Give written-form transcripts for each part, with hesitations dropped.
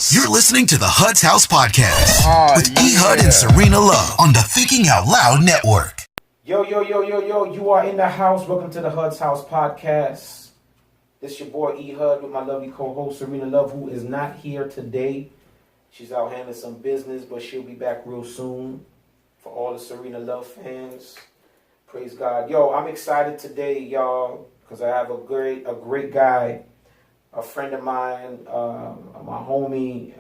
You're listening to the Hud's House Podcast with E. Hud and Serena Love on the Thinking Out Loud Network. Yo, you are in the house. Welcome to the Hud's House Podcast. This your boy E. Hud with my lovely co-host Serena Love, who is not here today. She's out handling some business, but she'll be back real soon. For all the Serena Love fans, praise God. Yo, I'm excited today, y'all, because I have a great guy, a friend of mine, my homie,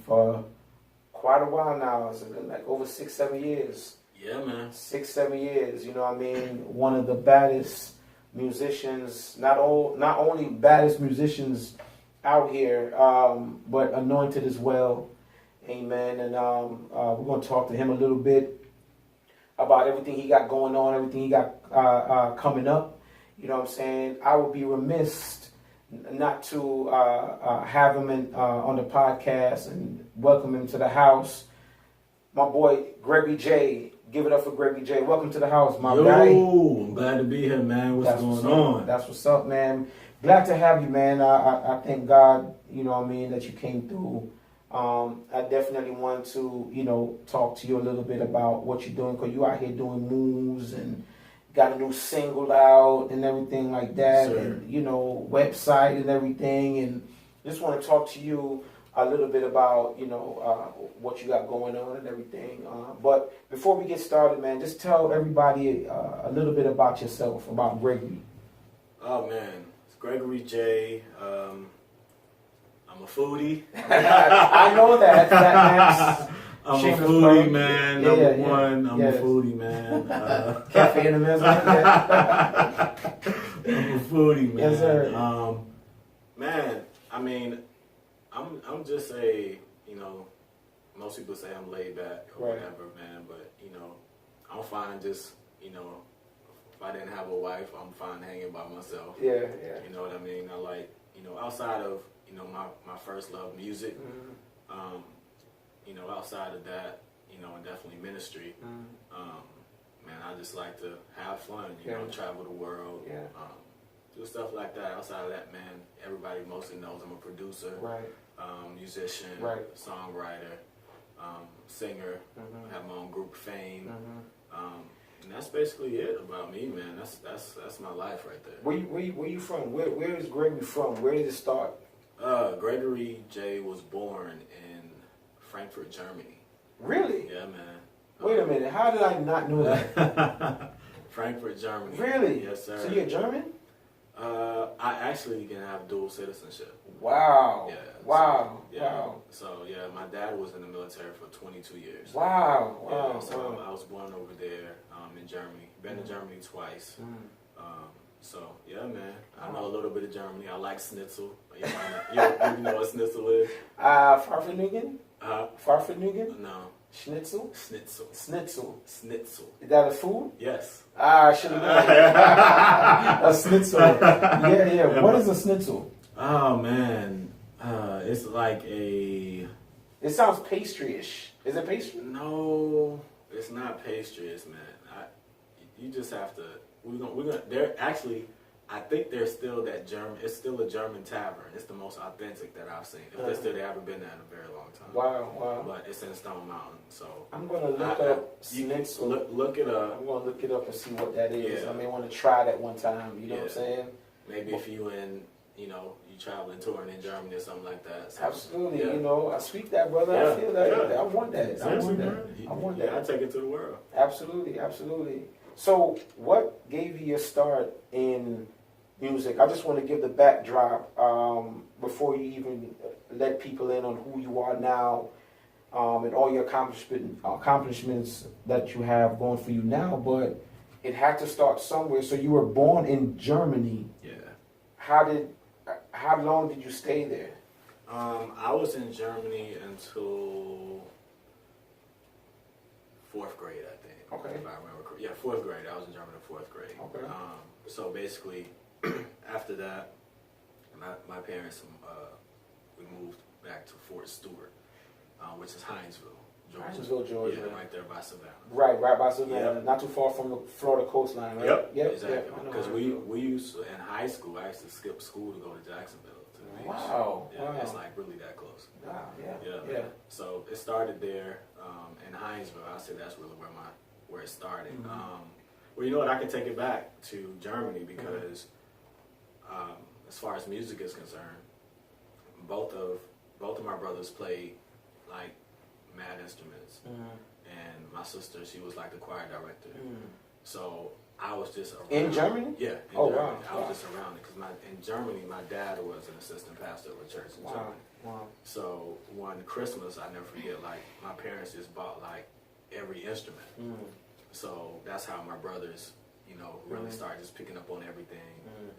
for quite a while now. It's been like over 6-7 years. Yeah, man. 6-7 years, you know what I mean? One of the baddest musicians, not only baddest musicians out here, but anointed as well. Amen. And we're going to talk to him a little bit about everything he got going on, everything he got coming up. You know what I'm saying? I would be remiss not to have him on the podcast and welcome him to the house. My boy, Gregory J. Give it up for Gregory J. Welcome to the house, my guy. I'm glad to be here, man. What's going on? That's what's up, man. Glad to have you, man. I thank God, you know what I mean, that you came through. I definitely want to, talk to you a little bit about what you're doing, because you out here doing moves and got a new single out and everything like that, sure. And, website and everything. And just want to talk to you a little bit about, what you got going on and everything. But before we get started, man, just tell everybody a little bit about yourself, about Gregory. Oh, man. It's Gregory J. I'm a foodie. I know that man. I'm a foodie, man. Number one, I'm a foodie, man. Cafe in the Men's. I'm a foodie, man. Yes, sir. Man, I mean, I'm just most people say I'm laid back or whatever, man, but, I'm fine just, if I didn't have a wife, I'm fine hanging by myself. Yeah. You know what I mean? I like, outside of, my first love, music, outside of that, and definitely ministry, man, I just like to have fun, travel the world, do stuff like that. Outside of that, man, everybody mostly knows I'm a producer, musician, songwriter, singer. I have my own group, Fame, and that's basically it about me, man. That's my life right there. Where you from? Where is Gregory from? Where did it start? Gregory J. was born in Frankfurt, Germany. Really? Yeah, man. Wait a minute. How did I not know that? Frankfurt, Germany. Really? Yes, sir. So you're German? I actually can have dual citizenship. Wow. Yeah. Wow. Yeah. Wow. So, yeah, my dad was in the military for 22 years. Wow. Yeah, so I was born over there in Germany. Been to Germany twice. So, yeah, man. I know a little bit of Germany. I like schnitzel. You know what schnitzel is? Farfanugan? Farfanugan? No. Schnitzel? Schnitzel. Is that a food? Yes. I should have known. A schnitzel. Yeah. What is a schnitzel? Oh, man. It's like a... It sounds pastry-ish. Is it pastry? No, it's not pastry-ish, man. You just have to... We're gonna. They're actually... I think there's still that German... It's still a German tavern. It's the most authentic that I've seen. They haven't been there in a very long time. Wow. But it's in Stone Mountain, so... I'm going to look up schnitzel. Look it up. I'm going to look it up and see what that is. Yeah. I may want to try that one time. You know what I'm saying? Maybe if you you traveling, touring in Germany or something like that. So, absolutely. Yeah. I speak that, brother. Yeah. I feel that. Yeah. I want that. I want that. I take it to the world. Absolutely. So, what gave you your start in music? I just want to give the backdrop before you even let people in on who you are now and all your accomplishments that you have going for you now. But it had to start somewhere. So you were born in Germany. Yeah. How long did you stay there? I was in Germany until 4th grade, I think. Okay. If I remember correctly. Yeah, 4th grade. I was in Germany in 4th grade. Okay. So basically, after that, my parents, we moved back to Fort Stewart, which is Hinesville, Georgia. Hinesville, Georgia. Yeah, right there by Savannah. Right by Savannah. Yep. Not too far from the Florida coastline, right? Yep. Exactly. Because we used to, in high school, I used to skip school to go to Jacksonville. Wow. Yeah, wow. It's like really that close. Wow, Yeah. So it started there in Hinesville. I say that's really where it started. Mm-hmm. Well, you know what? I can take it back to Germany because as far as music is concerned, both of my brothers played like mad instruments, and my sister, she was like the choir director. So I was just around. In Germany? Yeah. In Germany. Wow. I was just around it because in Germany, my dad was an assistant pastor of a church in Germany. Wow. So one Christmas, I never forget. Like my parents just bought like every instrument. So that's how my brothers, really started just picking up on everything.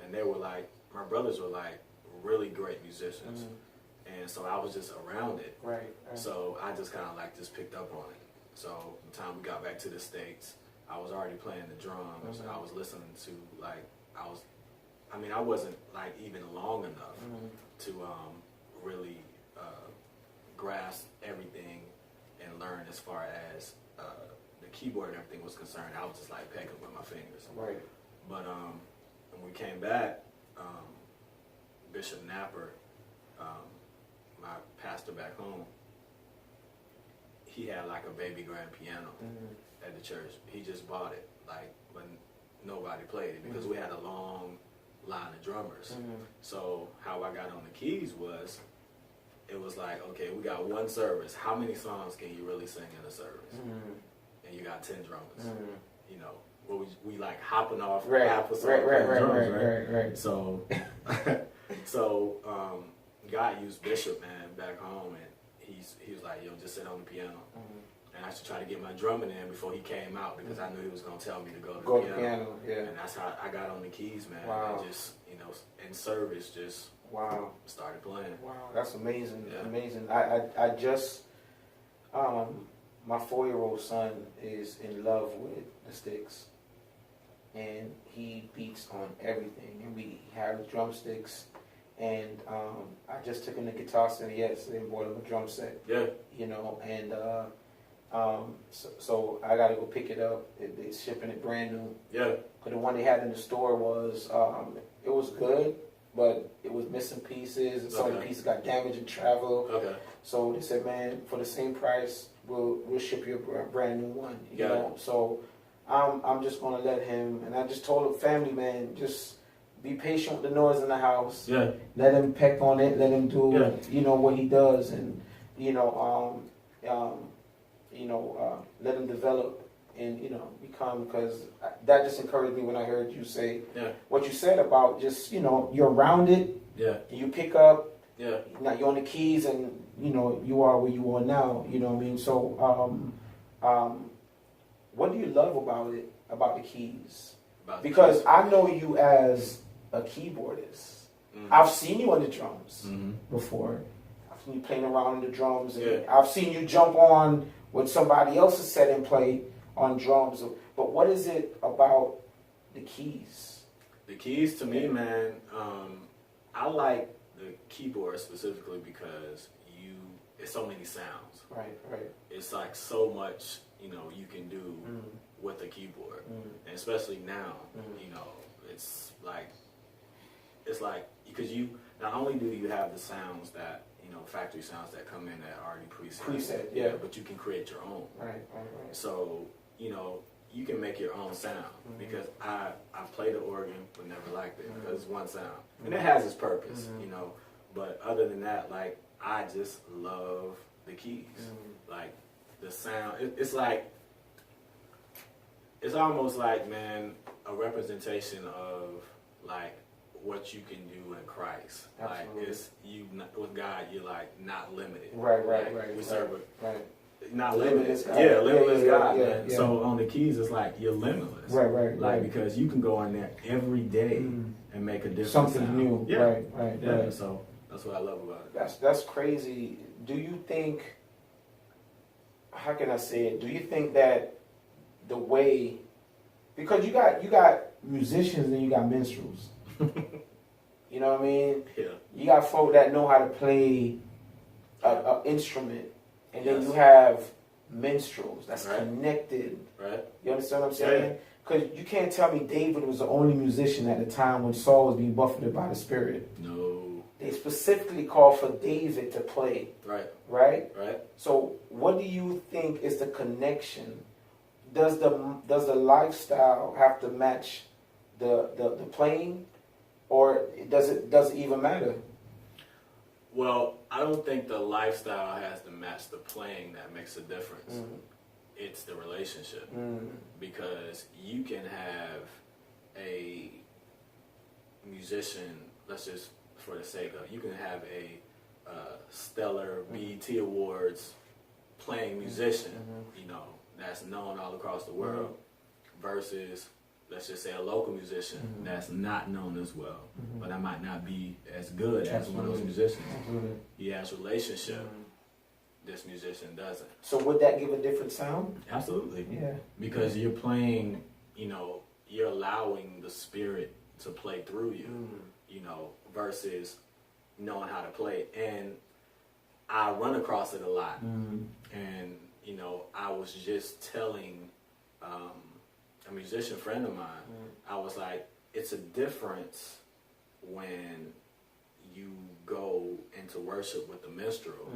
And they were like, my brothers were like really great musicians. And so I was just around it. Right. So I just kind of like just picked up on it. So the time we got back to the States, I was already playing the drums. I was listening to I wasn't like even long enough to really grasp everything and learn as far as the keyboard and everything was concerned. I was just like pecking with my fingers. Right. But when we came back, Bishop Napper, my pastor back home, he had like a baby grand piano at the church. He just bought it, like when nobody played it, because we had a long line of drummers. So how I got on the keys was, it was like, okay, we got one service. How many songs can you really sing in a service? And you got 10 drummers. Well, we like hopping off half a song. Right. So, God used Bishop, man, back home, and he was like, yo, just sit on the piano. And I should try to get my drumming in before he came out, because I knew he was going to tell me to go to the piano. And that's how I got on the keys, man. Wow. And just, in service, just started playing. Wow, that's amazing. Yeah. Amazing. I just, my 4-year-old son is in love with the Sticks. And he beats on everything. And we have drumsticks. And I just took him to Guitar Center yesterday and bought him a drum set. Yeah. And so I got to go pick it up. They're shipping it brand new. Yeah. But the one they had in the store was, it was good, but it was missing pieces, and some of the pieces got damaged in travel. Okay. So they said, man, for the same price, we'll ship you a brand new one. You know? So I'm just gonna let him, and I just told the family, man, just be patient with the noise in the house. Yeah. Let him peck on it. Let him do, what he does, and let him develop and become. Because that just encouraged me when I heard you say what you said about just you're around it. Yeah. You pick up. Yeah. Now you're on the keys, and you are where you are now. You know what I mean? So what do you love about the keys? Because I know you as a keyboardist. I've seen you on the drums before. I've seen you playing around on the drums. And I've seen you jump on what somebody else has said and play on drums. But what is it about the keys? The keys to me, man, I like the keyboard specifically because it's so many sounds. Right. It's like so much, you can do with a keyboard. And especially now, it's like because you not only do you have the sounds that factory sounds that come in that are already preset, but you can create your own. Right. So you can make your own sound, because I played the organ but never liked it because it's one sound and it has its purpose, But other than that, like I just love the keys, like the sound. It's almost like, man, a representation of like what you can do in Christ. Absolutely. Like it's with God, you're like not limited. Right. We serve not limitless. Limitless God, man. Yeah. So on the keys, it's like you're limitless. Right. Because you can go on there every day and make a difference. Something sound. New. Yeah. Right. So that's what I love about it. That's crazy. Do you think? How can I say it? Do you think that the way, because you got musicians and you got minstrels. You know what I mean? Yeah. You got folk that know how to play an instrument, and then you have minstrels that's right. connected. Right. You understand what I'm saying? Because you can't tell me David was the only musician at the time when Saul was being buffeted by the Spirit. No. They specifically called for David to play. Right. Right? Right. So what do you think is the connection? Does the lifestyle have to match the playing, or does it even matter? Well, I don't think the lifestyle has to match the playing that makes a difference. Mm-hmm. It's the relationship. Mm-hmm. Because you can have a musician, let's just for the sake of, you can have a stellar BET Awards playing musician, you know, that's known all across the world, versus, let's just say, a local musician that's not known as well, but I might not be as good as one of those musicians. He has relationship. This musician doesn't. So would that give a different sound? Absolutely. Yeah. Because you're playing, you know, you're allowing the Spirit to play through you, you know, versus knowing how to play. And I run across it a lot. And, you know, I was just telling a musician friend of mine, I was like, it's a difference when you go into worship with the minstrel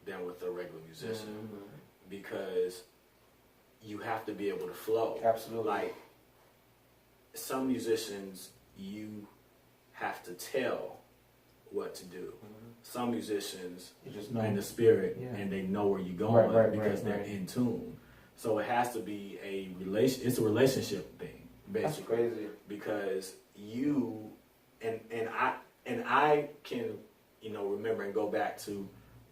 than with a regular musician, because you have to be able to flow. Absolutely. Like, some musicians, you have to tell what to do. Some musicians just know in the Spirit, and they know where you're going because they're in tune. So it has to be it's a relationship thing, basically. That's crazy. Because you and I can, you know, remember and go back to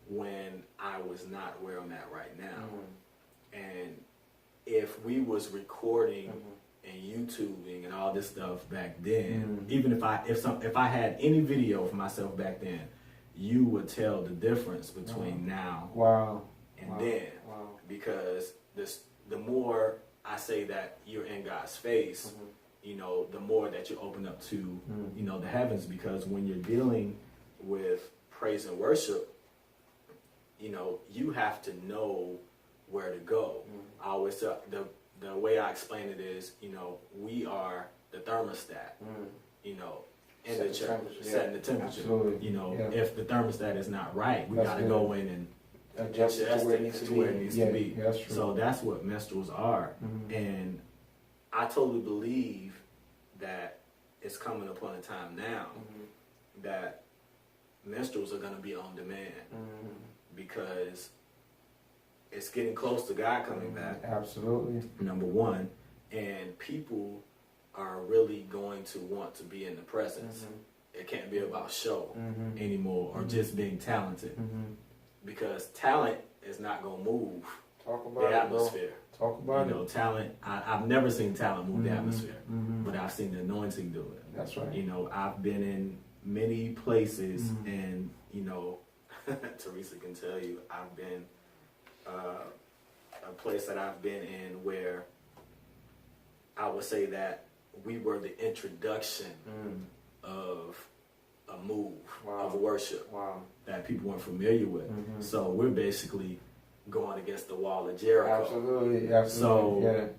when I was not where I'm at right now. And if we was recording and YouTubing and all this stuff back then, even if I had any video of myself back then, you would tell the difference between now and then. Because the more I say that you're in God's face, you know, the more that you open up to, you know, the heavens. Because when you're dealing with praise and worship, you know, you have to know where to go. I always tell, the way I explain it is, you know, we are the thermostat, you know, in the church, setting the temperature. Absolutely. You know, if the thermostat is not right, we got to go in and adjust it to where it needs to be. Yeah, that's true. So that's what minstrels are. And I totally believe that it's coming upon a time now that minstrels are going to be on demand, because it's getting close to God coming back. Absolutely. Number one. And people are really going to want to be in the presence. It can't be about show anymore, or just being talented. Because talent is not going to move the atmosphere. Talk about it. Talent, I've never seen talent move the atmosphere, but I've seen the anointing do it. That's right. You know, I've been in many places, and, you know, Teresa can tell you, I've been a place that I've been in where I would say that we were the introduction of a move of worship that people weren't familiar with. So we're basically going against the wall of Jericho. Absolutely. So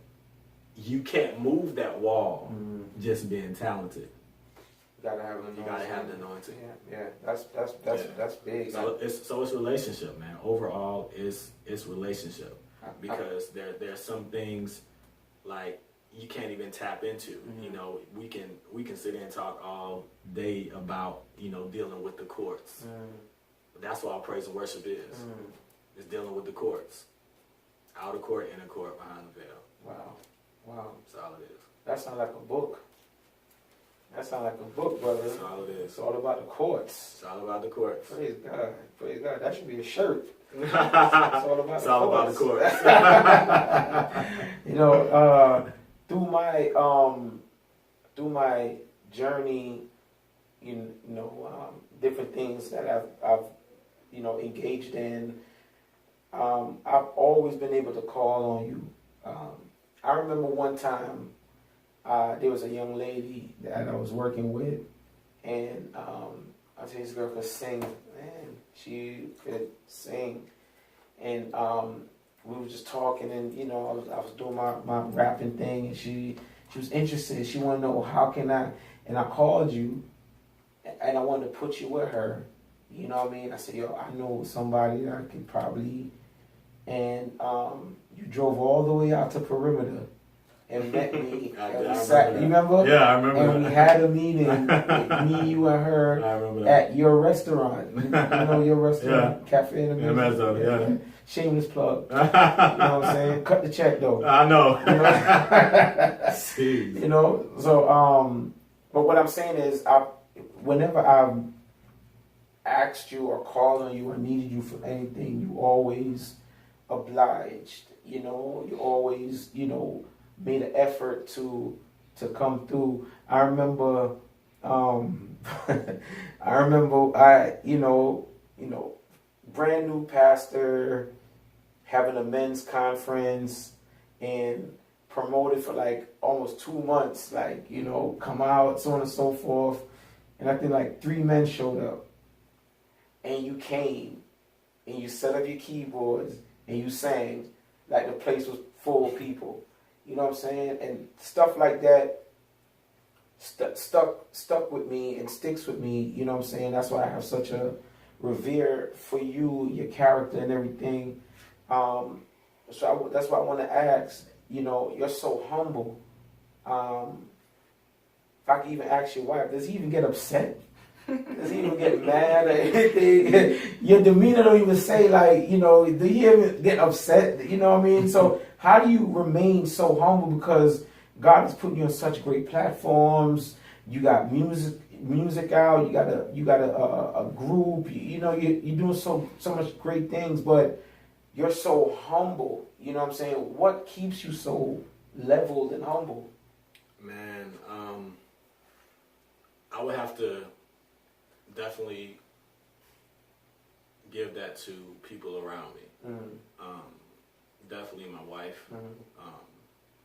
you can't move that wall just being talented. You gotta have the anointing. Yeah. That's big. So it's relationship, man. Overall, it's relationship, because there's some things like you can't even tap into. You know, we can sit here and talk all day about, you know, dealing with the courts. But that's what our praise and worship is. It's dealing with the courts, outer court, inner court, behind the veil. Wow. That's all it is. That sounds like a book. Brother. That's all it is. It's all about the courts. It's all about the courts. Praise God. That should be a shirt. It's all about the courts. You know, through my journey, you know, different things that I've you know, engaged in, I've always been able to call on you. I remember one time there was a young lady that I was working with, and I tell you, this girl could sing, and she could sing. And we were just talking, and I was doing my rapping thing, and she was interested. She wanted to know how can I, and I called you, and I wanted to put you with her. You know what I mean? I said, yo, I know somebody that I could probably, and you drove all the way out to Perimeter and met me. You remember? Yeah, I remember. And we had a meeting, me, you, and her at your restaurant. You know your restaurant, Cafe in the Mezzo. Yeah. Shameless plug. You know what I'm saying? Cut the check though. I know. You know. So but what I'm saying is, whenever I've asked you or called on you or needed you for anything, you always obliged. You know, you always, made an effort to come through. I remember brand new pastor having a men's conference and promoted for like almost 2 months, come out, so on and so forth. And I think like 3 men showed up, and you came and you set up your keyboards and you sang like the place was full of people. You know what I'm saying? And stuff like that stuck with me and sticks with me. You know what I'm saying? That's why I have such a revere for you, your character, and everything. So that's why I want to ask. You're so humble. If I could even ask your wife, does he even get upset? Does he even get mad or anything? Your demeanor don't even say do he even get upset? You know what I mean? So how do you remain so humble? Because God has put you on such great platforms. You got music out. You got a group. You're doing so much great things, but you're so humble. You know what I'm saying? What keeps you so leveled and humble? Man, I would have to definitely give that to people around me. Mm-hmm. Definitely my wife,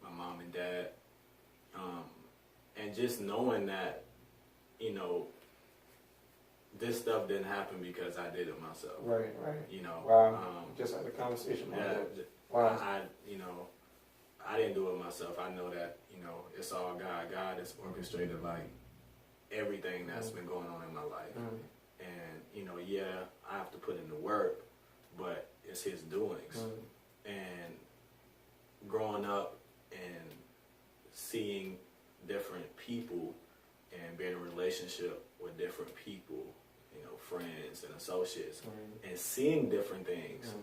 my mom and dad, and just knowing that, this stuff didn't happen because I did it myself. Right. Wow. Just had a conversation. Wow. I didn't do it myself. I know that, it's all God. God has orchestrated everything that's been going on in my life. And, I have to put in the work, but it's His doings. And growing up and seeing different people and being in a relationship with different people, friends and associates, and seeing different things,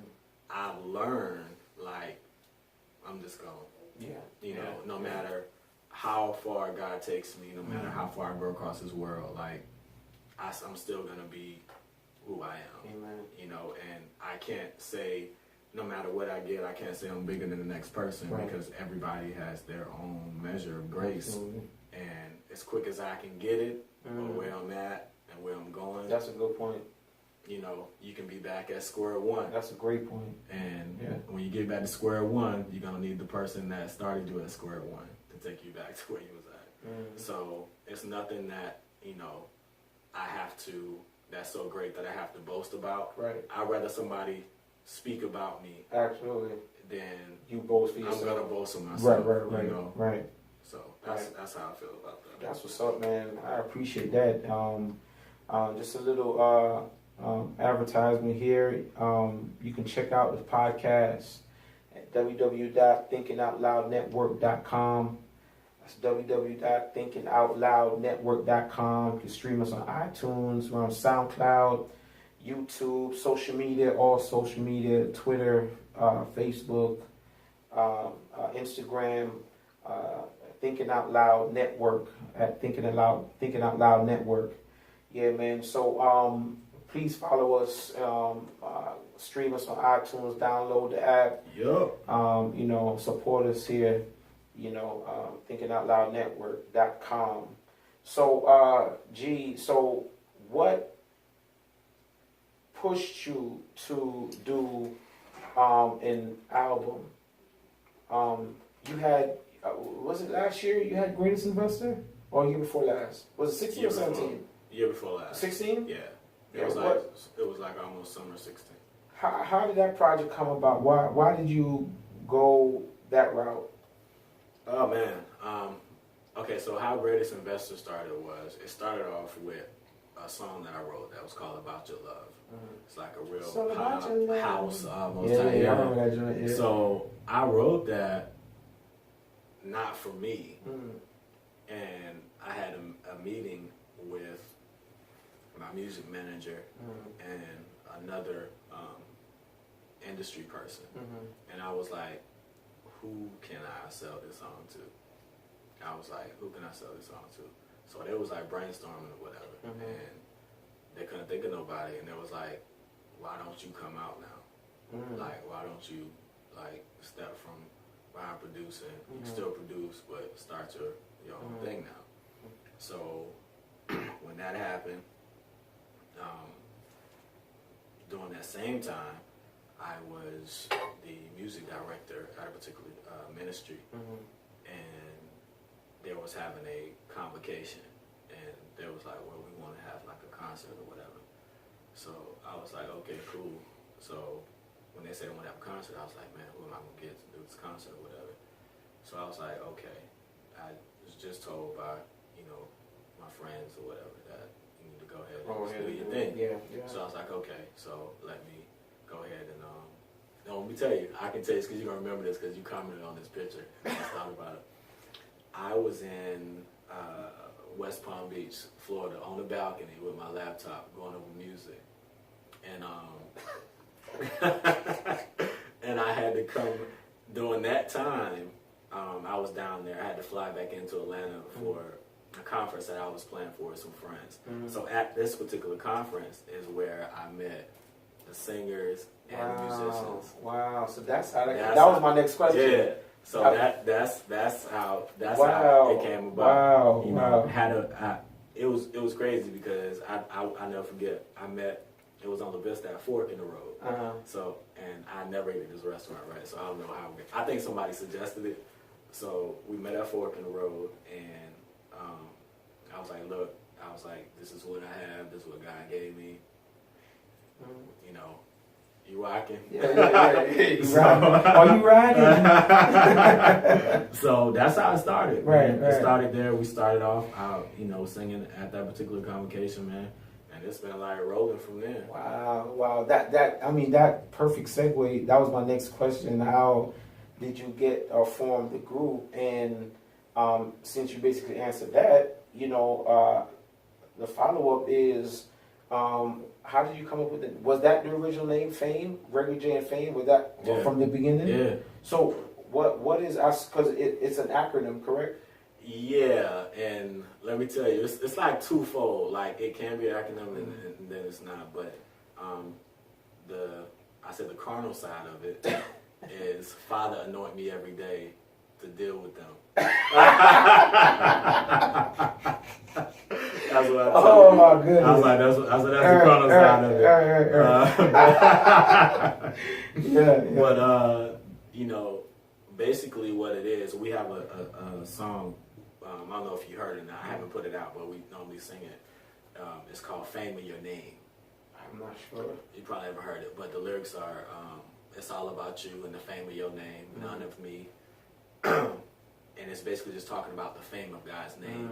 I've learned, I'm just going, no matter how far God takes me, no matter how far I go across this world, I'm still going to be who I am. Amen. And I can't say, no matter what I get, I can't say I'm bigger than the next person, because everybody has their own measure of grace. Absolutely. And as quick as I can get it, or where I'm at and where I'm going. That's a good point. You can be back at square one. That's a great point. And when you get back to square one, you're going to need the person that started you at square one to take you back to where you was at. So it's nothing that, I have to, that's so great that I have to boast about. Right. I'd rather somebody speak about me. Absolutely. Than you boast for yourself. I'm going to boast on myself. Right. So that's how I feel about that. That's what's up, man. I appreciate that. Just a little advertisement here. You can check out the podcast at www.thinkingoutloudnetwork.com. That's www.thinkingoutloudnetwork.com. You can stream us on iTunes. We're on SoundCloud, YouTube, social media, all social media, Twitter, Facebook, Instagram, Thinking Out Loud Network at Thinking Out Loud Network. Yeah, man. So please follow us, stream us on iTunes, download the app. Yup. Support us here. Thinking Out Loud Network.com. So, so what pushed you to do an album? You had. Was it last year you had Greatest Investor? Or year before last? Was it 16 or 17? Year before last. 16? Yeah. It was like almost summer 16. how did that project come about? Why did you go that route? Oh man. Okay, so how Greatest Investor started was, it started off with a song that I wrote that was called About Your Love. It's like a real pop house almost. Yeah, I remember that joint. Yeah. So I wrote that not for me, and I had a meeting with my music manager and another industry person, and I was like, who can I sell this song to? I was like, who can I sell this song to? So they was like brainstorming or whatever, and they couldn't think of nobody, and they was like, why don't you come out now? Like, why don't you like step from behind producing? You can still produce, but start your own thing now. So when that happened, during that same time, I was the music director at a particular ministry, and they was having a convocation, and they was like, well, we want to have like a concert or whatever. So I was like, okay, cool. So when they said they want to have a concert, I was like, man, who am I going to get to do this concert or whatever? So I was like, okay. I was just told by, my friends or whatever that you need to go ahead and do your thing. Yeah. So I was like, okay, so let me go ahead and, now let me tell you, I can tell you because you're going to remember this because you commented on this picture and I thought about it. I was in West Palm Beach, Florida, on the balcony with my laptop going over music, and and I had to come during that time. I was down there. I had to fly back into Atlanta for a conference that I was playing for with some friends. So at this particular conference is where I met the singers and musicians. Wow! So that's how that was my next question. Yeah. So that's how it came about. It was crazy because I never forget. It was on La Vista at Fork in the Road. So, and I never ate at this restaurant, right? So I don't know how. I think somebody suggested it. So we met at Fork in the Road, and I was like, look, this is what I have. This is what God gave me. You rocking? Yeah. You riding? Are you riding? So that's how it started. Right. It started there. We started off, singing at that particular convocation, man, and it's been like rolling from there. Wow. That perfect segue. That was my next question. How did you get or form the group? And since you basically answered that, the follow up is. How did you come up with it? Was that the original name, Fame? Gregory J and Fame? Was that from the beginning? Yeah. So what is us? Because it's an acronym, correct? Yeah, and let me tell you, it's like twofold. Like it can be an acronym and then it's not. But the carnal side of it is Father anoint me every day to deal with them. That's what I told you. My goodness. I was like, that's the carnal side of it. Yeah. But basically what it is, we have a song. I don't know if you heard it or not. I haven't put it out, but we normally sing it. It's called "Fame in Your Name." I'm not sure. You probably haven't heard it, but the lyrics are, "It's all about you and the fame of your name, none of me." And it's basically just talking about the fame of God's name.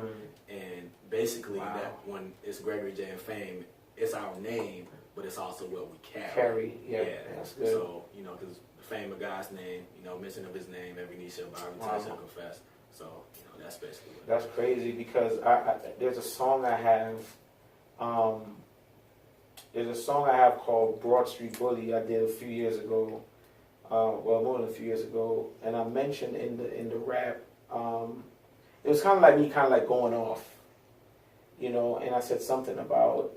And basically that when it's Gregory J and Fame, it's our name, but it's also what we carry. Yeah. That's good. So, because the fame of God's name, mention of his name, every knee shall bow, every tongue shall confess. So, that's basically what That's crazy because there's a song I have, called Broad Street Bully I did a few years ago. More than a few years ago, and I mentioned in the rap, it was kind of like me, going off, and I said something about,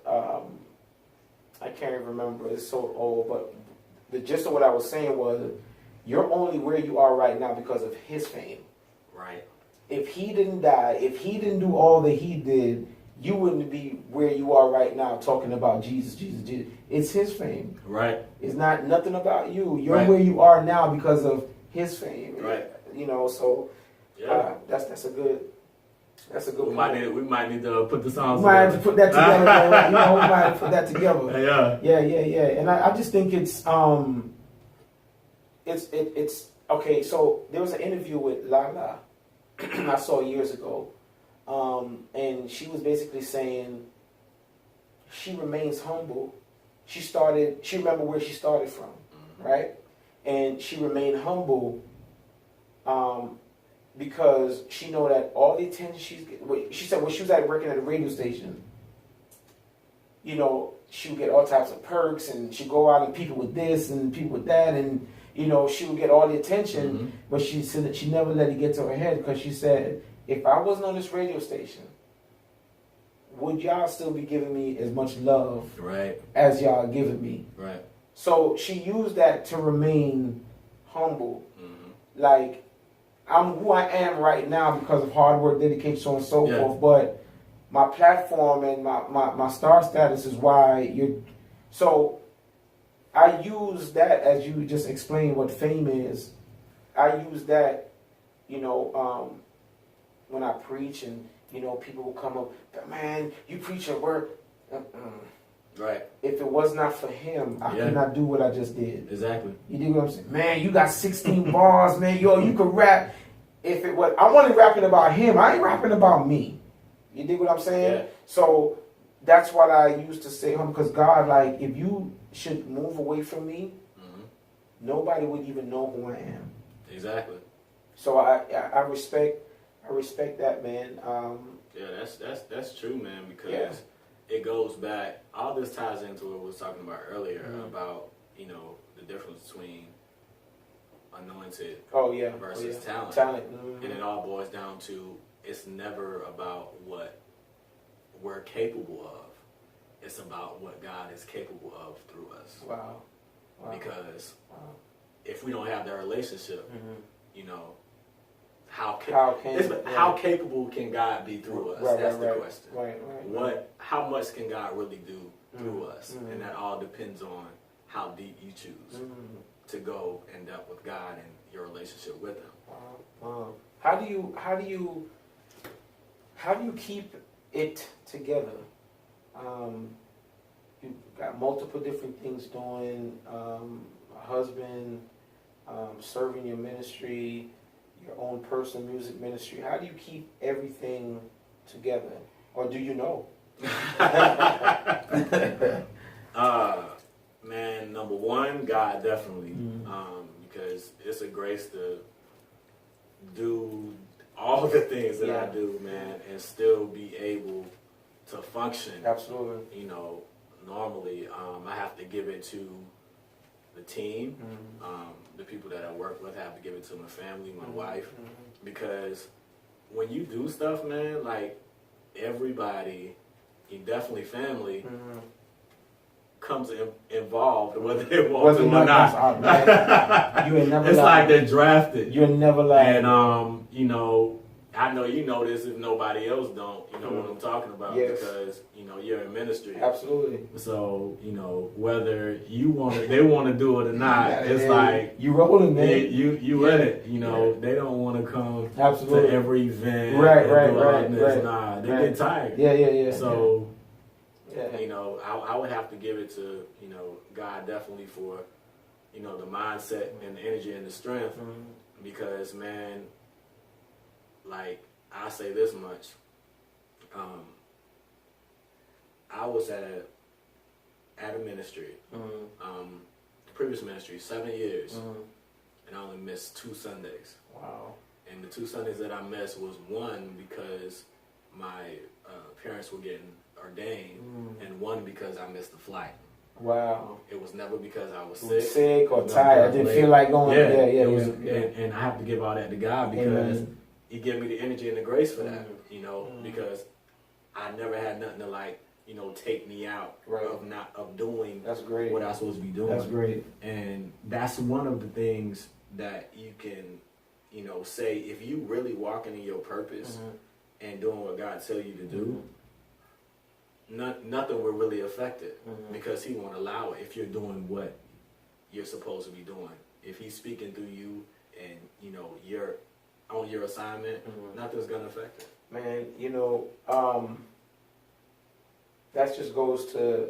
I can't even remember, it's so old, but the gist of what I was saying was, you're only where you are right now because of his fame. Right. If he didn't die, if he didn't do all that he did, you wouldn't be where you are right now talking about Jesus. It's his fame. Right. It's nothing about you. You're where you are now because of his fame. Right. So that's a good That's a good point. We might need to put the songs. We might have to put that together. You know, we might have to put that together. Yeah. And I just think it's okay. So there was an interview with Lala I saw years ago, and she was basically saying she remains humble. She remember where she started from, right? And she remained humble because she know that all the attention she said when she was working at a radio station, you know, she would get all types of perks, and she'd go out and people with this and people with that, and you know, she would get all the attention, but she said that she never let it get to her head, because she said, if I wasn't on this radio station, would y'all still be giving me as much love as y'all giving me? Right. So she used that to remain humble. Like, I'm who I am right now because of hard work, dedication, so on and so forth, but my platform and my star status is why you're... So I use that, as you just explained what fame is, I use that, you know, when I preach, and, you know, people will come up, man, you preach your word. Right. If it was not for him, I could not do what I just did. Exactly. You dig what I'm saying? Man, you got 16 bars, man. Yo, you could rap. If it was, I'm only rapping about him. I ain't rapping about me. You dig what I'm saying? Yeah. So that's what I used to say, because God, like, if you should move away from me, nobody would even know who I am. Exactly. So I respect that, man. Yeah, that's true, man, because it goes back. All this ties into what we was talking about earlier about, you know, the difference between anointed versus talent. And it all boils down to, it's never about what we're capable of. It's about what God is capable of through us. Wow. Because if we don't have that relationship, you know, how capable can God be through us? That's the question. How much can God really do through us? And that all depends on how deep you choose to go and delve with God and your relationship with Him. How do you keep it together? You've got multiple different things doing. A husband, serving your ministry, your own personal music ministry. How do you keep everything together? Or do you know? Man, number one, God, definitely. Because it's a grace to do all the things that I do, man, and still be able to function. Absolutely. You know, normally I have to give it to the team, the people that I work with. I have to give it to my family, my wife, because when you do stuff, man, like, everybody, definitely family, comes involved, whether they want to or not. You ain't never it's like they're drafted. You're never like. And you know, I know you know this if nobody else don't. You know what I'm talking about, because you know you're in ministry. Absolutely. So you know whether they want to do it or not. It's like you rolling, man. You in it. You know they don't want to come to every event. Right. Nah, they get tired. Yeah. So. You know, I would have to give it to, you know, God definitely for, you know, the mindset and the energy and the strength. Because, man, like, I say this much. I was at a ministry, previous ministry, 7 years, and I only missed 2 Sundays. Wow. And the 2 Sundays that I missed was one because my parents were getting ordained, and one because I missed the flight. Wow. It was never because I was sick or tired. I didn't feel like going. And I have to give all that to God, because He gave me the energy and the grace for that. You know, because I never had nothing to, like, you know, take me out of doing what I was supposed to be doing. That's great. And that's one of the things that you can, you know, say, if you really walking in your purpose and doing what God tell you to do, nothing will really affect it, because He won't allow it if you're doing what you're supposed to be doing. If He's speaking through you and, you know, you're on your assignment, nothing's going to affect it. Man, that just goes to,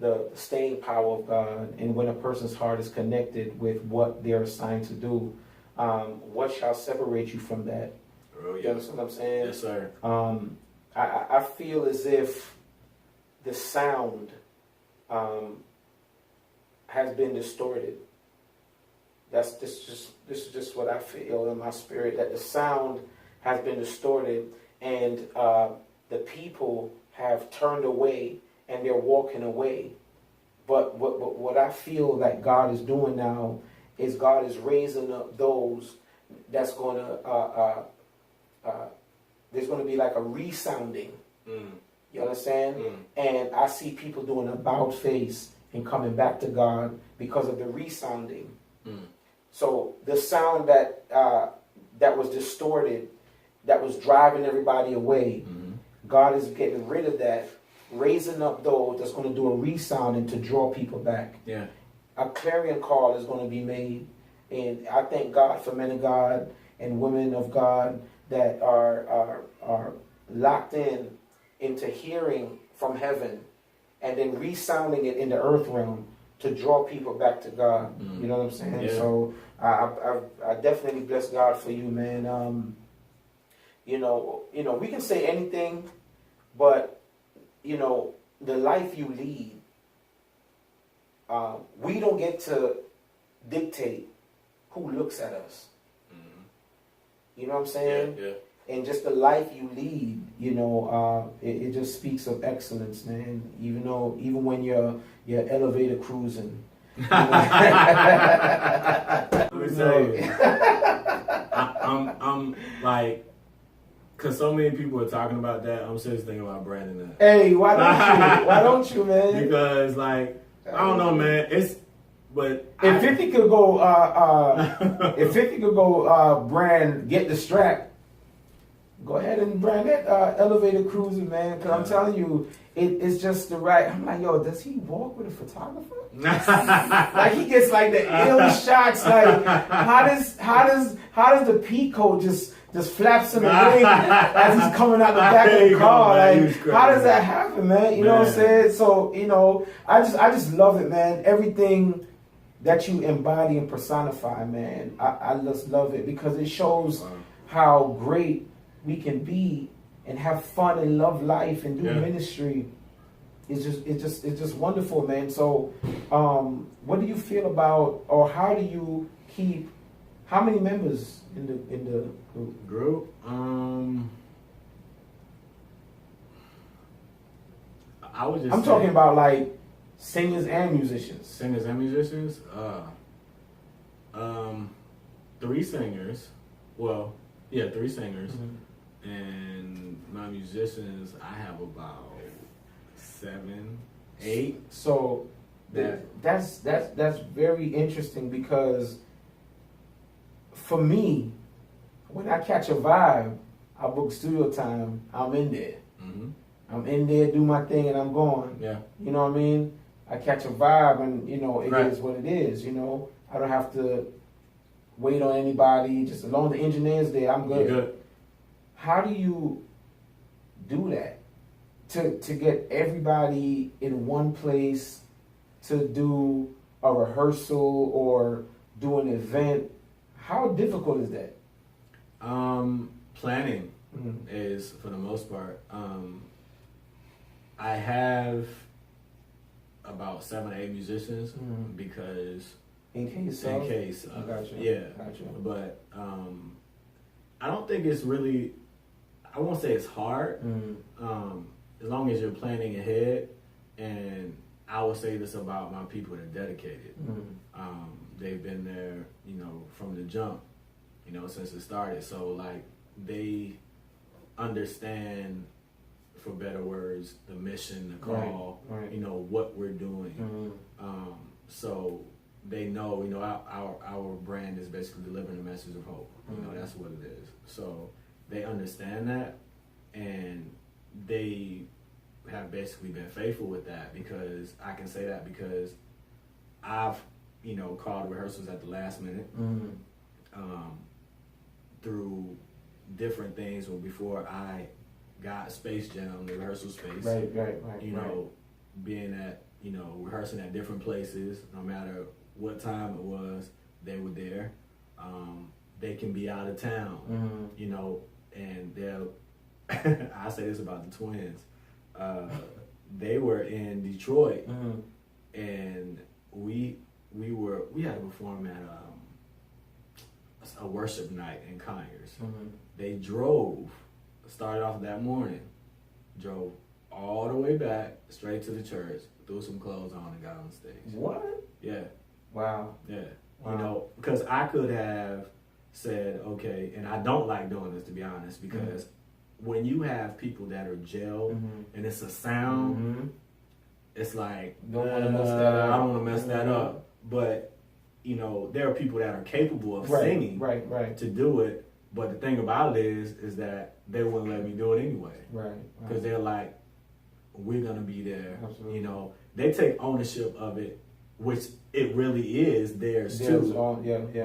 the staying power of God, and when a person's heart is connected with what they're assigned to do, what shall separate you from that? Oh, yeah. You understand what I'm saying? Yes, sir. I feel as if the sound has been distorted. This is just what I feel in my spirit, that the sound has been distorted, and the people have turned away and they're walking away. But what I feel that God is doing now is God is raising up those that's going to there's going to be like a resounding. You understand? And I see people doing a about face and coming back to God because of the resounding. So the sound that was distorted, that was driving everybody away, God is getting rid of that, raising up those that's going to do a resounding to draw people back. Yeah. A clarion call is going to be made, and I thank God for men of God and women of God that are locked into hearing from heaven and then resounding it in the earth realm to draw people back to God. You know what I'm saying? Yeah. So I definitely bless God for you, man. We can say anything, but the life you lead, we don't get to dictate who looks at us. You know what I'm saying? Yeah. And just the life you lead, it just speaks of excellence, man. Even when you're elevator cruising. Let me tell you, I'm like, cause so many people are talking about that. I'm seriously thinking about branding that. Hey, why don't you? Why don't you, man? Because I don't know, man. But if 50 could go, brand Get the Strap, go ahead and brand that elevator cruiser, man. Because I'm telling you, it's just the right. I'm like, yo, does he walk with a photographer? Like he gets like the ill shots. Like how does the peacoat just flaps in the wind as he's coming out the back of the car? Like how does that happen, man? You know what I'm saying? So I just love it, man. Everything that you embody and personify, man, I just love it because it shows how great we can be and have fun and love life and do ministry. It's just wonderful, man. So, what do you feel about, or how do you keep? How many members in the group? I'm talking about like singers and musicians. Singers and musicians? 3 singers. Well, yeah, 3 singers. And my musicians, I have about 7, 8. So that's very interesting because for me, when I catch a vibe, I book studio time, I'm in there. I'm in there, do my thing, and I'm gone. Yeah. You know what I mean? I catch a vibe, and it is what it is. I don't have to wait on anybody. Just as long as the engineer's there, I'm good. You're good. How do you do that to get everybody in one place to do a rehearsal or do an event? How difficult is that? Planning is, for the most part. I have about 7 or 8 musicians because in case. Gotcha. Yeah. Gotcha. But I don't think it's really. I won't say it's hard. As long as you're planning ahead, and I will say this about my people that are dedicated. They've been there, from the jump, since it started. So like they understand, for better words, the mission, the call, right. What we're doing. So they know, our brand is basically delivering a message of hope. That's what it is. So they understand that, and they have basically been faithful with that, because I can say that because I've, called rehearsals at the last minute, through different things before I got Space Jam, the rehearsal space. Right. You know, being at, you know, rehearsing at different places, no matter what time it was, they were there. They can be out of town, you know, and they'll, I say this about the twins, they were in Detroit, and we had to perform at a worship night in Conyers. They drove, started off that morning, drove all the way back straight to the church, threw some clothes on and got on stage. What? Yeah. Wow. Yeah. Wow. You know, because I could have said, okay, and I don't like doing this, to be honest, because when you have people that are gel and it's a sound, it's like, don't want to mess that up. I don't want to mess that up. But, you know, there are people that are capable of singing to do it. But the thing about it is that they wouldn't let me do it anyway. Because they're like, we're going to be there. Absolutely. You know, they take ownership of it, which it really is theirs too.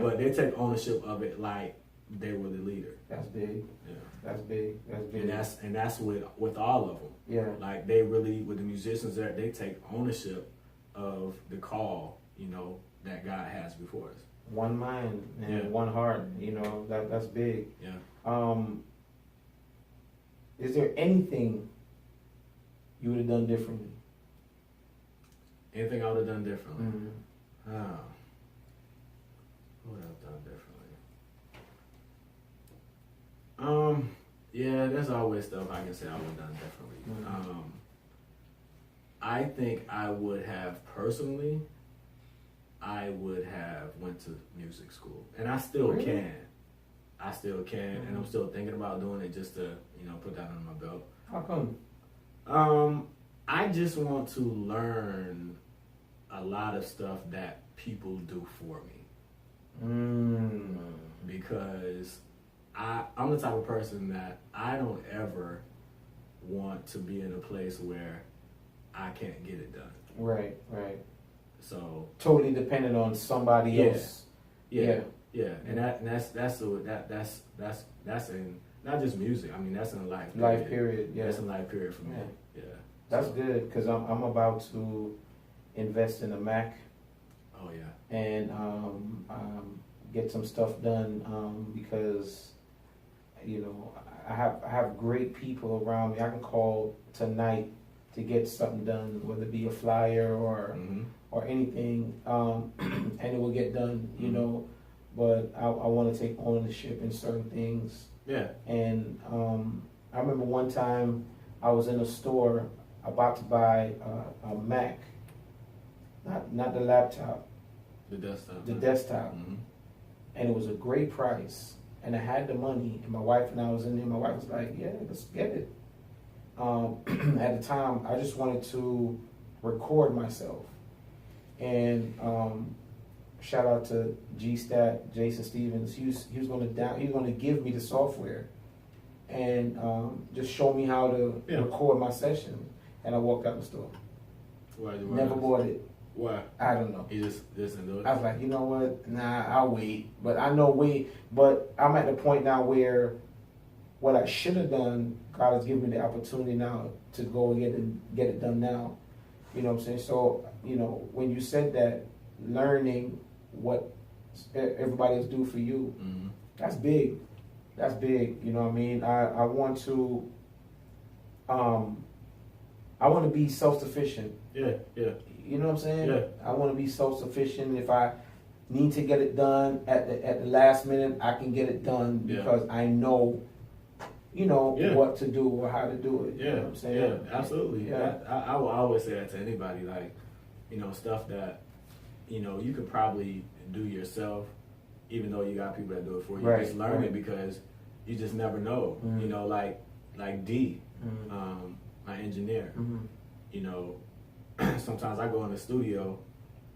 But they take ownership of it like they were the leader. That's big. Yeah. That's big. And that's with all of them. Yeah. Like they really, with the musicians there, they take ownership of the call, you know, that God has before us. One mind and one heart, you know, that's big. Yeah. Is there anything you would have done differently? Anything I would have done differently? What would I have done differently? Yeah, there's always stuff I can say I would have done differently. I think I would have personally, went to music school, and I still can. And I'm still thinking about doing it just to, you know, put that under my belt. How come? I just want to learn a lot of stuff that people do for me. Because I'm the type of person that I don't ever want to be in a place where I can't get it done. Right. So totally dependent on somebody else. Yeah. And that's in not just music. I mean, that's in life. Life period. Yeah. That's in life period for me. Yeah. That's good, because I'm about to invest in a Mac. Oh yeah. And get some stuff done, because, you know, I have great people around me. I can call tonight to get something done, whether it be a flyer or anything, and it will get done, you know. But I want to take ownership in certain things. Yeah. And I remember one time I was in a store about to buy a Mac, not the laptop, the desktop. The desktop, and it was a great price, and I had the money, and my wife and I was in there. My wife was like, "Yeah, let's get it." At the time, I just wanted to record myself, and shout out to G-Stat, Jason Stevens. He was going to give me the software, and just show me how to record my session. And I walked out the store. Why Never bought it. Why? I don't know. He just didn't do it? I was like, you know what? Nah, I'll wait. But I know but I'm at the point now where what I should have done, God has given me the opportunity now to go and get it done now. You know what I'm saying? So, you know, when you said that, learning what everybody else do for you, that's big. That's big. You know what I mean? I want to be self-sufficient. Yeah. You know what I'm saying? Yeah. I want to be self-sufficient. If I need to get it done at the last minute, I can get it done because I know, you know, what to do or how to do it. Yeah. You know what I'm saying? Yeah, absolutely. Yeah. I will always say that to anybody, like, you know, stuff that, you know, you could probably do yourself, even though you got people that do it for you. Right, just learn it because you just never know. You know, like D, my engineer, you know, sometimes I go in the studio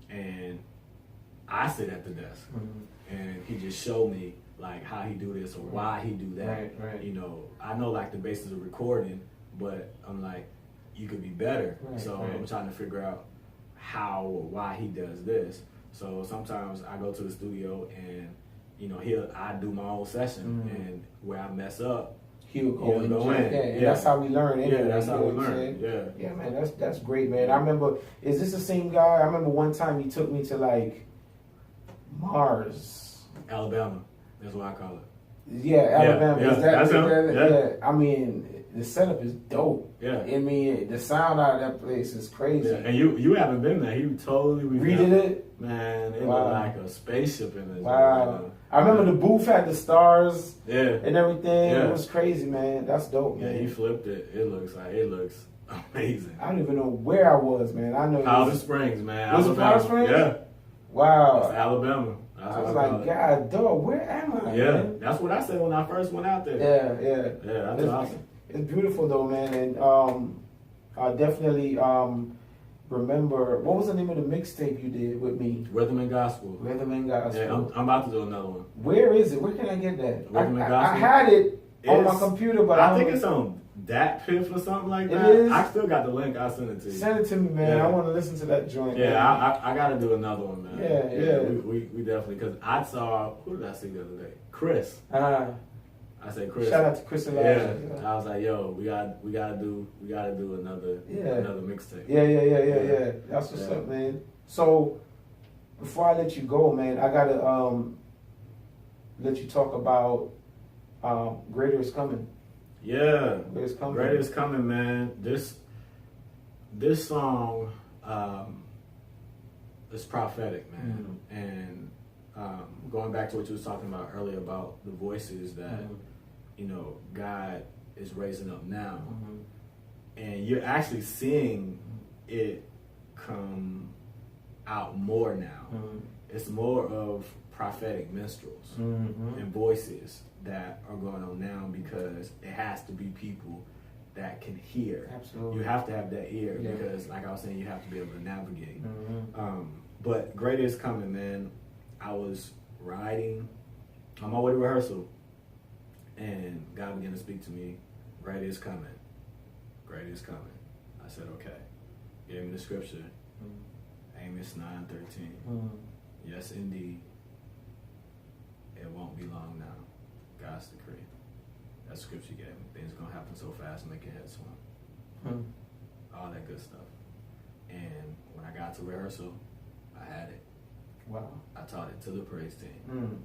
and I sit at the desk and he just show me like how he do this or why he do that. Right. You know, I know like the basis of recording, but I'm like, you could be better. I'm trying to figure out how or why he does this. So sometimes I go to the studio and you know, I do my own session, and where I mess up, he'll go in. Yeah, that's how we learn. Anyway, yeah, that's how we learn. Yeah, man, that's great, man. I remember. Is this the same guy? I remember one time he took me to like Mars, Alabama. That's what I call it. Yeah, Alabama. Yeah, that's him. Yeah. I mean, the setup is dope. Yeah. I mean, the sound out of that place is crazy. Yeah. And you haven't been there. You totally redid it. Man, it looked like a spaceship in it. Wow. I remember the booth had the stars. Yeah. And everything. Yeah. It was crazy, man. That's dope, man. Yeah, he flipped it. It looks amazing. I don't even know where I was, man. I know. Powder Springs, man. Was it Powder Springs? Yeah. Wow. It's Alabama. I was like, God, dog, where am I? Yeah, man? that's what I said when I first went out there. Yeah. That's awesome. It's beautiful though, man, and I definitely remember, what was the name of the mixtape you did with me? Rhythm and Gospel. Rhythm and Gospel. Yeah, I'm about to do another one. Where is it? Where can I get that? Rhythm and Gospel. I had it on my computer, but I think it's on Dat Piff or something like that. It is? I still got the link. I'll send it to you. Send it to me, man. Yeah. I want to listen to that joint. Yeah, man. I got to do another one, man. Yeah. We definitely, because I saw, who did I see the other day? Chris. I said Chris. Shout out to Chris Elijah. Yeah. I was like, yo, we gotta do another mixtape. Yeah. That's what's up, man. So before I let you go, man, I gotta let you talk about Greater is Coming. Yeah. Greater is Coming. Greater is Coming, man. This song is prophetic, man. And going back to what you was talking about earlier about the voices that you know God is raising up now, and you're actually seeing it come out more now. It's more of prophetic minstrels and voices that are going on now, because it has to be people that can hear. Absolutely. You have to have that ear, because like I was saying, you have to be able to navigate. But Greater is Coming, man. I was riding on my way to rehearsal, and God began to speak to me. Greater is coming. Greater is coming. I said, okay. Gave me the scripture. Amos 9:13. Yes, indeed. It won't be long now. God's decree. That scripture gave me. Things are going to happen so fast, make your head swim. All that good stuff. And when I got to rehearsal, I had it. Wow. I taught it to the praise team.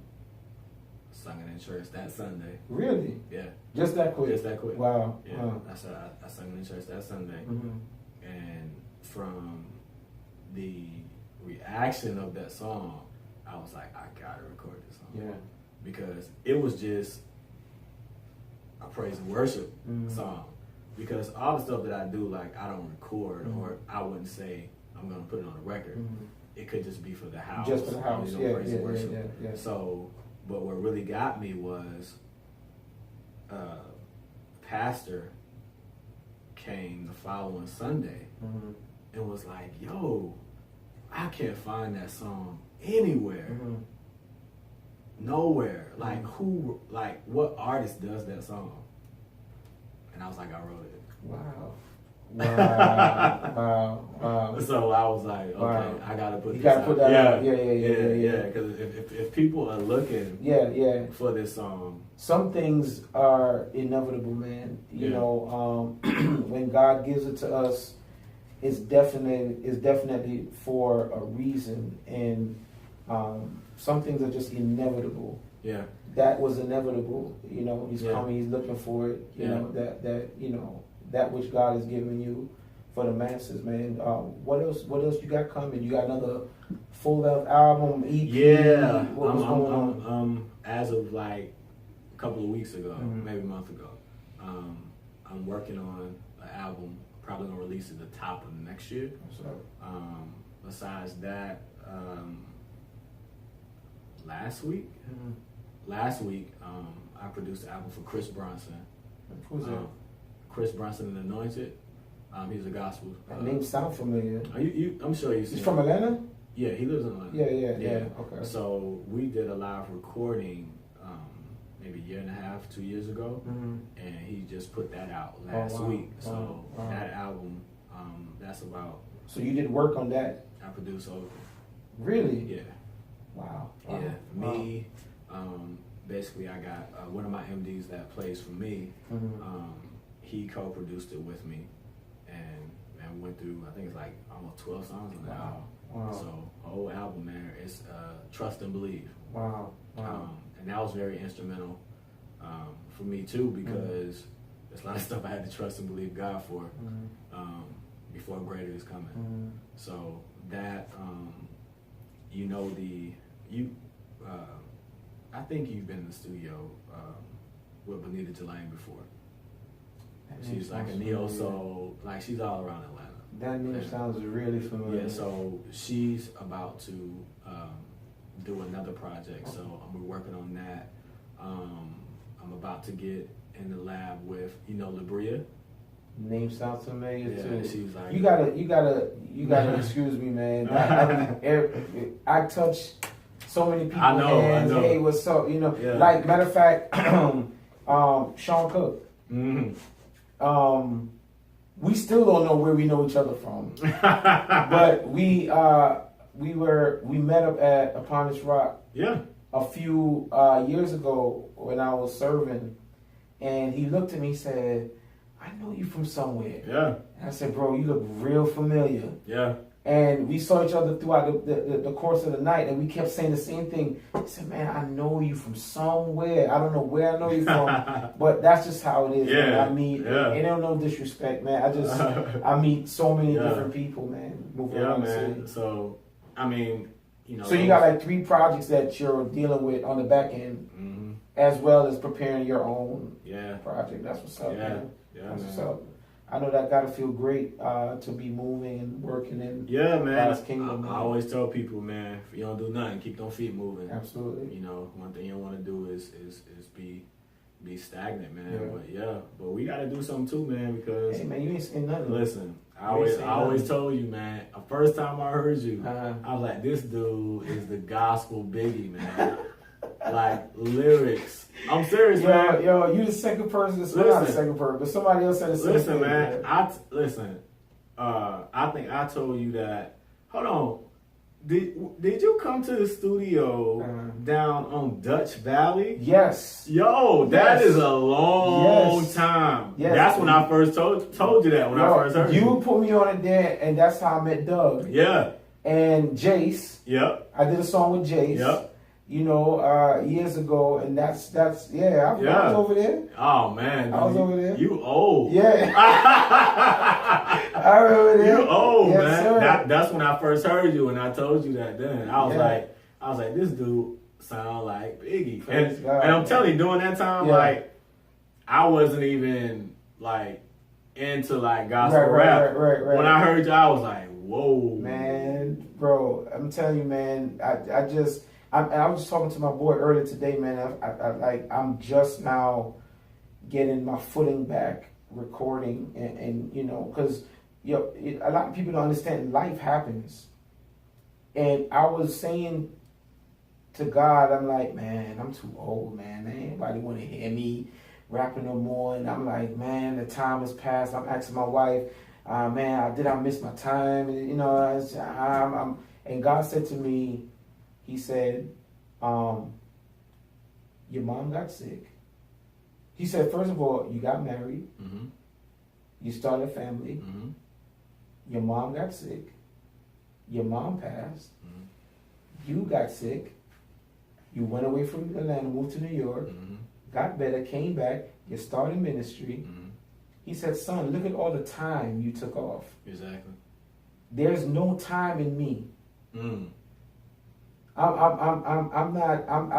Sung it in church that Sunday. Really? Yeah. Just that quick? Just that quick. Wow. Yeah. I sung it in church that Sunday. And from the reaction of that song, I was like, I gotta record this song. Yeah. Because it was just a praise and worship song. Because all the stuff that I do, like, I don't record, or I wouldn't say I'm gonna put it on a record. It could just be for the house. Just for the house, you know, praise and worship. Yeah. So, but what really got me was, pastor came the following Sunday and was like, yo, I can't find that song anywhere. Nowhere. Like, what artist does that song? And I was like, I wrote it. Wow. So I was like, okay, I gotta put this out. Put that out. Yeah. Because if people are looking for this song, some things are inevitable, man. You know, when God gives it to us, it's definitely for a reason, and some things are just inevitable. Yeah, that was inevitable. You know, He's coming. He's looking for it. You know that which God has given you for the masses, man. What else you got coming? You got another full-length album, EP? Yeah, What was going on? As of like a couple of weeks ago, maybe a month ago, I'm working on an album. Probably gonna release it at the top of next year. Besides that, last week, I produced an album for Chris Bronson. Who's that? Chris Bronson and Anointed. He's a gospel. That name sounds familiar. I'm sure you've seen. He's from Atlanta? Yeah, he lives in Atlanta. Yeah. Okay. So we did a live recording maybe a year and a half, 2 years ago, and he just put that out last week. So that album, that's about. So you did work on that? I produced over. Really? Yeah. Wow. Yeah. Me, Basically, I got one of my MDs that plays for me. He co-produced it with me, and went through, I think it's like almost 12 songs on that album. Wow. So whole album, man, it's Trust and Believe. Wow. And that was very instrumental for me too, because there's a lot of stuff I had to trust and believe God for before greater is coming. So that I think you've been in the studio with Bonita Jelaine before. She's like a neo soul, like she's all around Atlanta. That name sounds really familiar. Yeah, so she's about to do another project, so we're working on that. I'm about to get in the lab with, Labria. Name sounds familiar too. She's like, you gotta excuse me, man. I touch so many people's hands. I know. Hey, what's up? Yeah. Like matter of fact, Sean Cook. We still don't know where we know each other from, but we met up at Upon This Rock. Yeah. A few years ago when I was serving, and he looked at me and said, "I know you from somewhere." Yeah. And I said, "Bro, you look real familiar." Yeah. And we saw each other throughout the course of the night, and we kept saying the same thing. I said, "Man, I know you from somewhere. I don't know where I know you from, but that's just how it is." Yeah. Man. I meet, and ain't no disrespect, man. I meet so many different people, man. Moving around the city. So, I mean, So you got like 3 projects that you're dealing with on the back end, as well as preparing your own project. That's what's up, man. Yeah, that's what's man. up. I know that gotta feel great to be moving and working in man. God's kingdom. I always tell people, man, if you don't do nothing, keep them feet moving. Absolutely. One thing you don't want to do is be stagnant, man. But we gotta do something too, man, because hey, man, you ain't saying nothing. Listen, I always told you, man. The first time I heard you, I was like, this dude is the gospel Biggie, man. Like lyrics. I'm serious, man. Yo, you the second person. Not the second person, but somebody else said the same thing. Man. I think I told you that. Hold on. Did you come to the studio down on Dutch Valley? Yes. Yo, that is a long time. Yes. That's when I first told you that when I first heard you. You put me on it there, and that's how I met Doug. Yeah. And Jace. Yep. I did a song with Jace. Yep. Years ago, and I was over there. Oh man, I was over there. You old? Yeah. I remember that. You old, yes, man. Sir. That's when I first heard you, and I told you that then. I was like, this dude sound like Biggie, and I'm telling you, during that time, like I wasn't even like into like gospel rap. Right. When I heard you, I was like, whoa, man, bro. I'm telling you, man. I was just talking to my boy earlier today, man. I'm just now getting my footing back, recording, and because a lot of people don't understand life happens. And I was saying to God, I'm like, man, I'm too old, man. Ain't nobody want to hear me rapping no more. And I'm like, man, the time has passed. I'm asking my wife, man, did I miss my time? And, and God said to me, He said, your mom got sick. He said, first of all, you got married. Mm-hmm. You started a family. Mm-hmm. Your mom got sick. Your mom passed. Mm-hmm. You got sick. You went away from Atlanta, moved to New York, got better, came back. You started ministry. Mm-hmm. He said, son, look at all the time you took off. Exactly. There's no time in me. Mm. I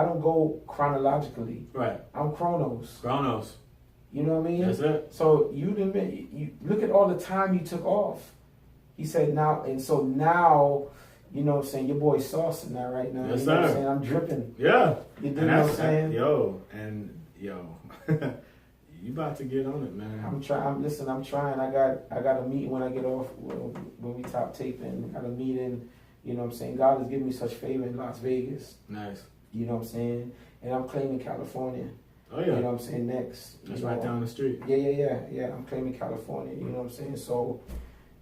don't go chronologically. Right. I'm chronos. Chronos. You know what I mean? That's it. So you look at all the time you took off. He said now, and so now, you know what I'm saying, your boy's saucing now right now. Yes, you know sir. what I'm saying? I'm dripping. Yeah. You know what I'm saying? Yo. You about to get on it, man. I'm trying. I got a meeting when I get off, when we top taping. I got a meeting. You know what I'm saying? God has given me such favor in Las Vegas. Nice. You know what I'm saying? And I'm claiming California. Oh, yeah. You know what I'm saying? Next. That's right down the street. Yeah. I'm claiming California. You know what I'm saying? So,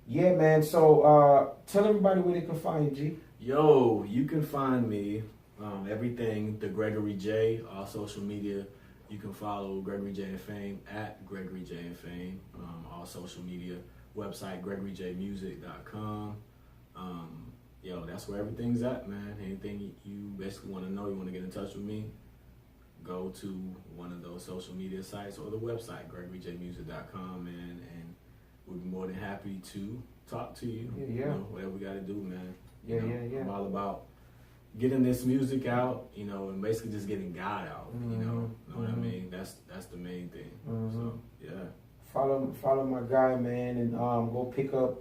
yeah, man. So, tell everybody where they can find you, G. Yo, you can find me Everything, the Gregory J, all social media. You can follow Gregory J and Fame at Gregory J and Fame, all social media. Website, GregoryJMusic.com. That's where everything's at, man. Anything you basically want to know, you want to get in touch with me, go to one of those social media sites or the website, GregoryJMusic.com, and we'll be more than happy to talk to you. Yeah. Whatever we got to do, man. Yeah. I'm all about getting this music out, and basically just getting God out. You know what I mean? That's the main thing. So yeah. Follow my guy, man, and go pick up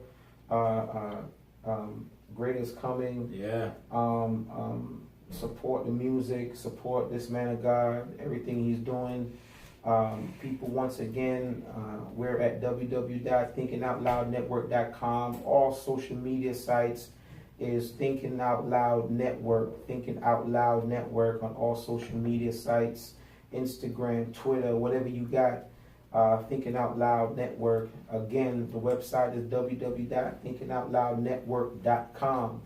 Greatest Coming. Yeah. Support the music, support this man of God, everything he's doing. People, once again, we're at www.thinkingoutloudnetwork.com. All social media sites is Thinking Out Loud Network. Thinking Out Loud Network on all social media sites, Instagram, Twitter, whatever you got. Thinking Out Loud Network. Again, the website is www.thinkingoutloudnetwork.com.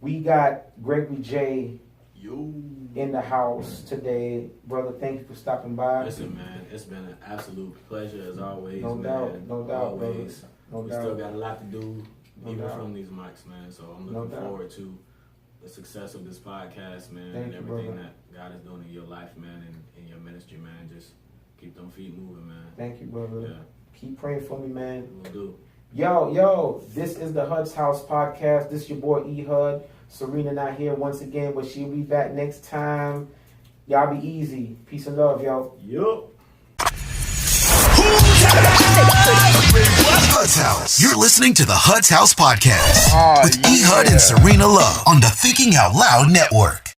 We got Gregory J in the house today. Brother, thank you for stopping by. Listen, man, it's been an absolute pleasure as always. No doubt, always. No we doubt. Still got a lot to do, from these mics, man. So I'm looking forward to the success of this podcast, man, and everything that God is doing in your life, man, and in your ministry, man. Just keep them feet moving, man. Thank you, brother. Yeah. Keep praying for me, man. Will do. Yo, this is the Hud's House Podcast. This is your boy E Hud. Serena not here once again, but she'll be back next time. Y'all be easy. Peace and love, yo. Yup. Hud's House. You're listening to the Hud's House Podcast with E Hud and Serena Love on the Thinking Out Loud Network.